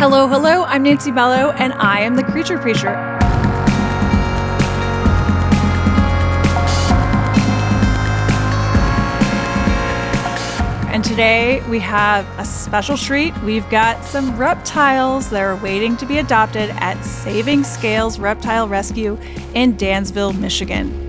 Hello, hello, I'm Nancy Mello, and I am the Creature Preacher. And today we have a special treat. We've got some reptiles that are waiting to be adopted at Saving Scales Reptile Rescue in Dansville, Michigan.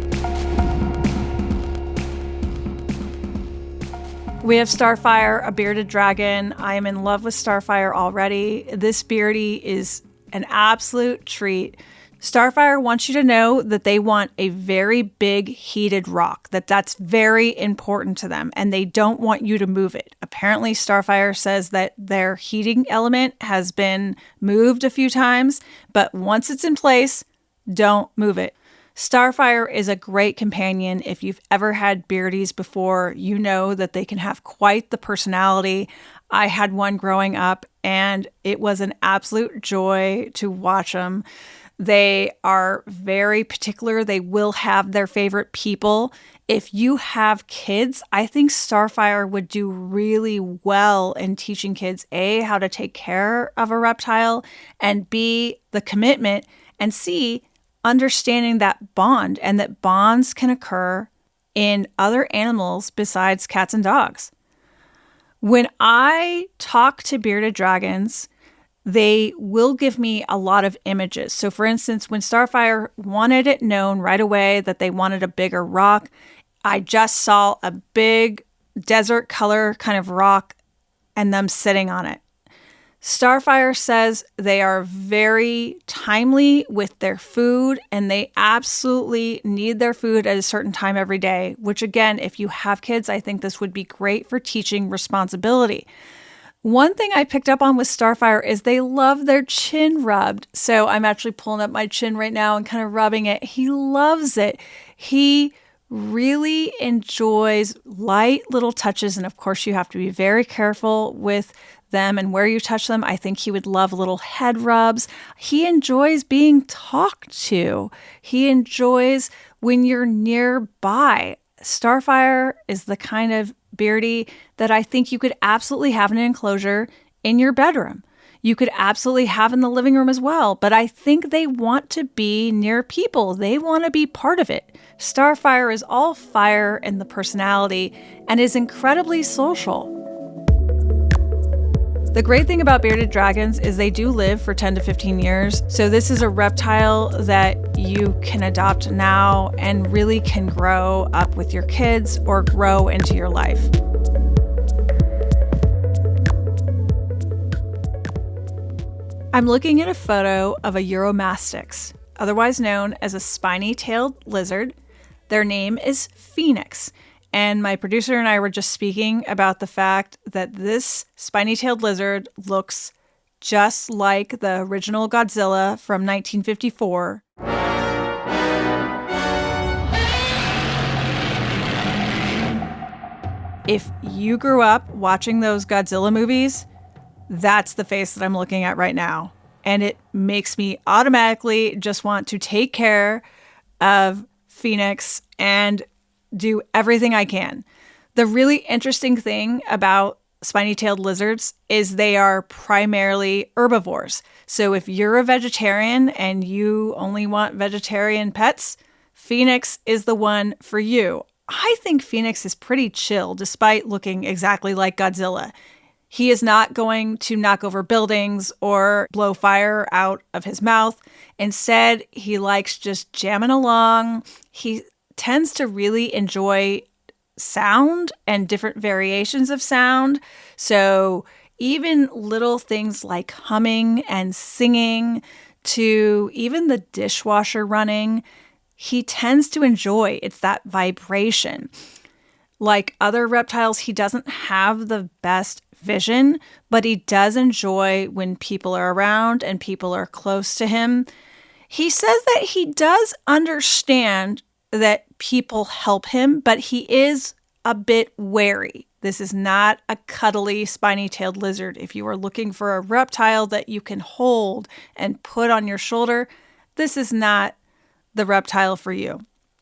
We have Starfire, a bearded dragon. I am in love with Starfire already. This beardie is an absolute treat. Starfire wants you to know that they want a very big heated rock, that's very important to them, and they don't want you to move it. Apparently, Starfire says that their heating element has been moved a few times, but once it's in place, don't move it. Starfire is a great companion. If you've ever had beardies before, you know that they can have quite the personality. I had one growing up, and it was an absolute joy to watch them. They are very particular. They will have their favorite people. If you have kids, I think Starfire would do really well in teaching kids, A, how to take care of a reptile, and B, the commitment, and C, understanding that bond, and that bonds can occur in other animals besides cats and dogs. When I talk to bearded dragons, they will give me a lot of images. So for instance, when Starfire wanted it known right away that they wanted a bigger rock, I just saw a big desert color kind of rock and them sitting on it. Starfire says they are very timely with their food, and they absolutely need their food at a certain time every day, which again, if you have kids, I think this would be great for teaching responsibility. One thing I picked up on with Starfire is they love their chin rubbed. So I'm actually pulling up my chin right now and kind of rubbing it. He loves it. He really enjoys light little touches. And of course, you have to be very careful with them and where you touch them. I think he would love little head rubs. He enjoys being talked to. He enjoys when you're nearby. Starfire is the kind of beardie that I think you could absolutely have in an enclosure in your bedroom. You could absolutely have in the living room as well, but I think they want to be near people. They want to be part of it. Starfire is all fire in the personality and is incredibly social. The great thing about bearded dragons is they do live for 10 to 15 years. So this is a reptile that you can adopt now and really can grow up with your kids or grow into your life. I'm looking at a photo of a uromastyx, otherwise known as a spiny-tailed lizard. Their name is Phoenix. And my producer and I were just speaking about the fact that this spiny-tailed lizard looks just like the original Godzilla from 1954. If you grew up watching those Godzilla movies, that's the face that I'm looking at right now. And it makes me automatically just want to take care of Phoenix and do everything I can. The really interesting thing about spiny-tailed lizards is they are primarily herbivores. So if you're a vegetarian and you only want vegetarian pets, Phoenix is the one for you. I think Phoenix is pretty chill despite looking exactly like Godzilla. He is not going to knock over buildings or blow fire out of his mouth. Instead, he likes just jamming along. He tends to really enjoy sound and different variations of sound. So even little things like humming and singing to even the dishwasher running, he tends to enjoy. It's that vibration. Like other reptiles, he doesn't have the best vision, but he does enjoy when people are around and people are close to him. He says that he does understand that people help him, but he is a bit wary. This is not a cuddly spiny-tailed lizard. If you are looking for a reptile that you can hold and put on your shoulder, this is not the reptile for you.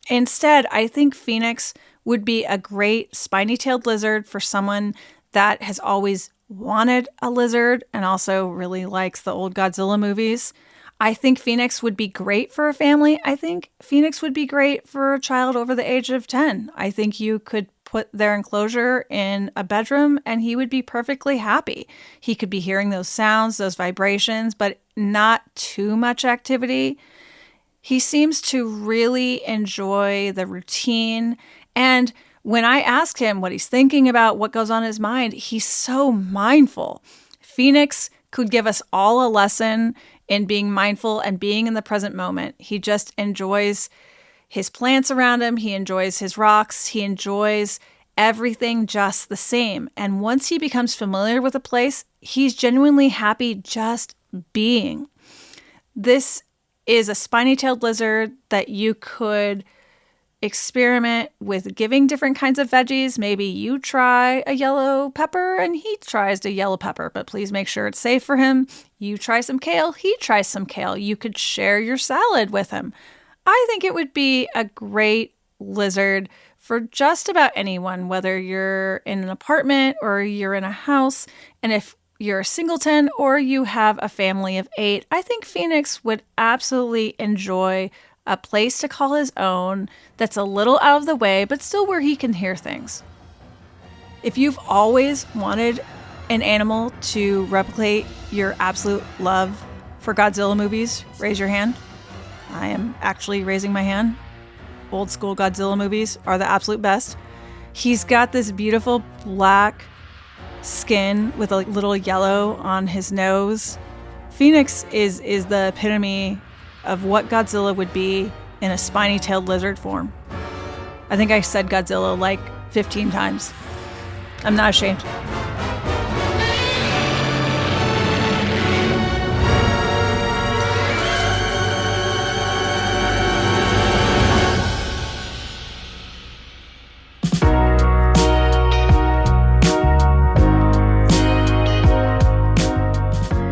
Instead, I think Phoenix would be a great spiny-tailed lizard for someone that has always wanted a lizard and also really likes the old Godzilla movies, I think Phoenix would be great for a family. I think Phoenix would be great for a child over the age of 10. I think you could put their enclosure in a bedroom and he would be perfectly happy. He could be hearing those sounds, those vibrations, but not too much activity. He seems to really enjoy the routine. And when I ask him what he's thinking about, what goes on in his mind, he's so mindful. Phoenix could give us all a lesson in being mindful and being in the present moment. He just enjoys his plants around him. He enjoys his rocks. He enjoys everything just the same. And once he becomes familiar with a place, he's genuinely happy just being. This is a spiny-tailed lizard that you could experiment with giving different kinds of veggies. Maybe you try a yellow pepper and he tries a yellow pepper, but please make sure it's safe for him. You try some kale, he tries some kale. You could share your salad with him. I think it would be a great lizard for just about anyone, whether you're in an apartment or you're in a house. And if you're a singleton or you have a family of 8, I think Phoenix would absolutely enjoy a place to call his own that's a little out of the way, but still where he can hear things. If you've always wanted an animal to replicate your absolute love for Godzilla movies, raise your hand. I am actually raising my hand. Old school Godzilla movies are the absolute best. He's got this beautiful black skin with a little yellow on his nose. Phoenix is the epitome of what Godzilla would be in a spiny-tailed lizard form. I think I said Godzilla like 15 times. I'm not ashamed.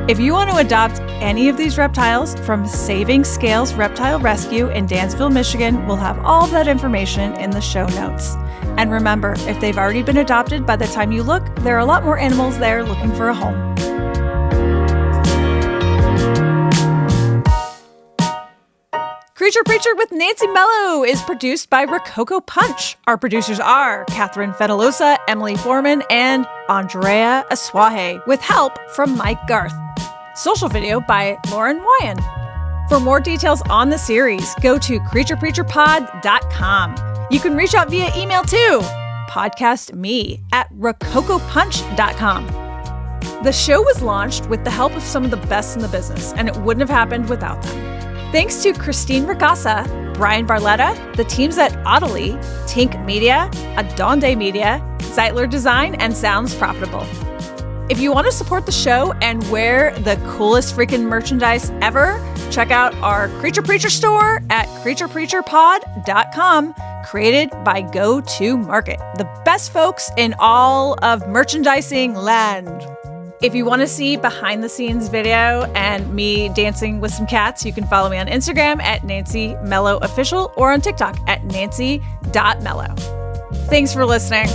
If you want to adopt any of these reptiles from Saving Scales Reptile Rescue in Dansville, Michigan, we'll have all of that information in the show notes. And remember, if they've already been adopted by the time you look, there are a lot more animals there looking for a home. Creature Preacher with Nancy Mello is produced by Rococo Punch. Our producers are Catherine Fenalosa, Emily Foreman, and Andrea Aswahe, with help from Mike Garth. Social video by Lauren Wyan. For more details on the series, go to creaturepreacherpod.com. You can reach out via email too. Podcast me at rococopunch.com. The show was launched with the help of some of the best in the business, and it wouldn't have happened without them. Thanks to Christine Ricasa, Brian Barletta, the teams at Audely, Tink Media, Adonde Media, Zeitler Design, and Sounds Profitable. If you want to support the show and wear the coolest freaking merchandise ever, check out our Creature Preacher store at creaturepreacherpod.com, created by Go-To-Market, the best folks in all of merchandising land. If you want to see behind the scenes video and me dancing with some cats, you can follow me on Instagram at Nancy Mello Official or on TikTok at nancy.mello. Thanks for listening.